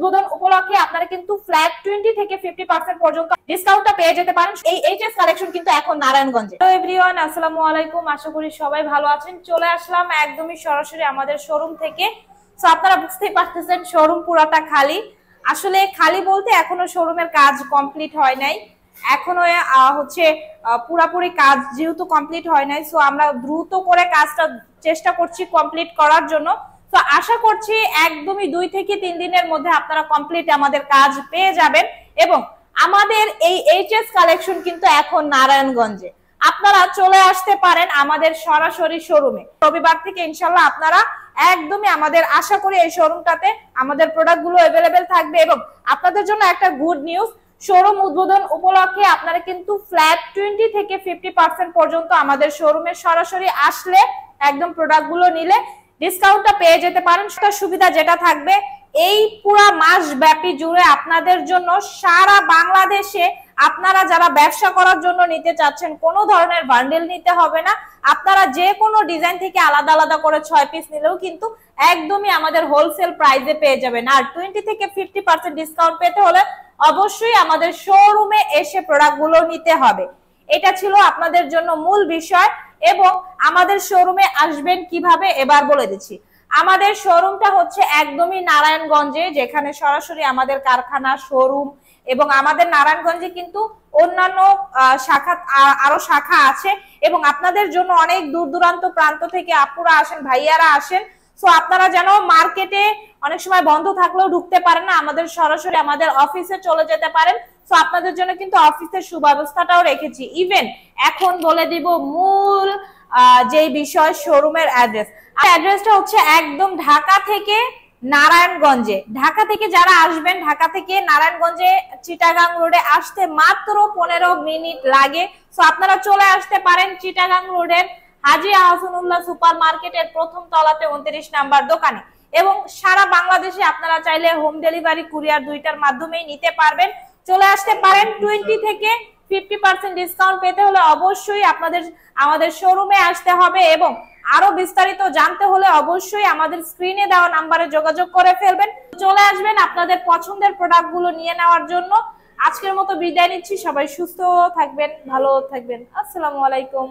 উদ্বোধন উপলক্ষে আপনারা কিন্তু ফ্ল্যাট 20 থেকে 50% পর্যন্ত ডিসকাউন্টটা পেয়ে যেতে পারেন। এই এইচএস কালেকশন কিন্তু এখন নারায়ণগঞ্জে। হ্যালো এভরিওয়ান, আসসালামু আলাইকুম। আশা করি সবাই ভালো আছেন। চলে আসলাম একদমই সরাসরি আমাদের শোরুম থেকে। সো আপনারা বুঝতেই পারতেছেন শোরুম পুরাটা খালি। আসলে খালি বলতে এখনো শোরুমের কাজ কমপ্লিট হয় নাই, এখনো হচ্ছে পুরাপুরি কাজ যেহেতু কমপ্লিট হয় নাই, সো আমরা দ্রুত করে কাজটা চেষ্টা করছি কমপ্লিট করার জন্য। তো আশা করছি একদমই 2 থেকে 3 দিনের মধ্যে আপনারা কমপ্লিট আমাদের কাজ পেয়ে যাবেন। এবং আমাদের এই এইচএস কালেকশন কিন্তু এখন নারায়ণগঞ্জে, আপনারা চলে আসতে পারেন আমাদের সরাসরি শোরুমে। রবিবার থেকে ইনশাল্লাহ আপনারা একদমই আমাদের আশা করি এই শোরুমটাতে আমাদের প্রোডাক্টগুলো अवेलेबल থাকবে। এবং আপনাদের জন্য একটা গুড নিউজ, শোরুম উদ্বোধন উপলক্ষে আপনারা কিন্তু ফ্ল্যাট 20 থেকে 50% পর্যন্ত আমাদের শোরুমে সরাসরি আসলে একদম প্রোডাক্টগুলো নিলে ডিসকাউন্টটা পেয়ে যেতে পারেন। সেটা সুবিধা যেটা থাকবে, এই পুরো মাস ব্যাপী জুড়ে আপনাদের জন্য সারা বাংলাদেশে আপনারা যারা ব্যবসা করার জন্য নিতে চাচ্ছেন কোনো ধরনের বান্ডেল নিতে হবে না। আপনারা যে কোনো ডিজাইন থেকে আলাদা আলাদা করে 6 পিস নিলেও কিন্তু একদমই আমাদের হোলসেল প্রাইসে পেয়ে যাবেন। আর 20 থেকে 50% ডিসকাউন্ট পেতে হলে অবশ্যই আমাদের শোরুমে এসে প্রোডাক্টগুলো নিতে হবে। এটা ছিল আপনাদের জন্য মূল বিষয়। এবং আমাদের শোরুমে আসবেন কিভাবে এবার বলে দিচ্ছি। আমাদের শোরুমটা হচ্ছে একদমই নারায়ণগঞ্জে, যেখানে সরাসরি আমাদের কারখানা শোরুম, এবং আমাদের নারায়ণগঞ্জে কিন্তু অন্যান্য শাখা আরো শাখা আছে। এবং আপনাদের জন্য অনেক দূর দূরান্ত প্রান্ত থেকে আপুরা আসেন, ভাইয়ারা আসেন। সো আপনারা যেন মার্কেটে অনেক সময় বন্ধ থাকলেও ঢুকতে পারেন না, আমাদের সরাসরি আমাদের অফিসে চলে যেতে পারেন। সো আপনাদের জন্য কিন্তু অফিসের সুব্যবস্থাটাও রেখেছি। ইভেন এখন বলে দিব মূল যে বিষয়, শোরুমের অ্যাড্রেসটা হচ্ছে একদম ঢাকা থেকে নারায়ণগঞ্জে। ঢাকা থেকে যারা আসবেন, ঢাকা থেকে নারায়ণগঞ্জে চিটাগাং রোডে আসতে মাত্র 15 মিনিট লাগে। সো আপনারা চলে আসতে পারেন চিটাগাং রোডের হাজী আহসানুল্লাহ সুপার মার্কেটের প্রথম তলাতে 29 নাম্বার দোকানে। এবং সারা বাংলাদেশে আপনারা চাইলে হোম ডেলিভারি, কুরিয়ার দুইটার মাধ্যমেই নিতে পারবেন। চলে আসতে পারেন। 20 থেকে 50% ডিসকাউন্ট পেতে হলে অবশ্যই আমাদের শোরুমে আসতে হবে। এবং আরো বিস্তারিত জানতে হলে অবশ্যই আমাদের স্ক্রিনে দেওয়া নাম্বারে যোগাযোগ করে ফেলবেন। চলে আসবেন আপনাদের পছন্দের প্রোডাক্টগুলো নিয়ে নেওয়ার জন্য। আজকের মতো বিদায় নিচ্ছি। সবাই সুস্থ থাকবেন, ভালো থাকবেন। আসসালামু আলাইকুম।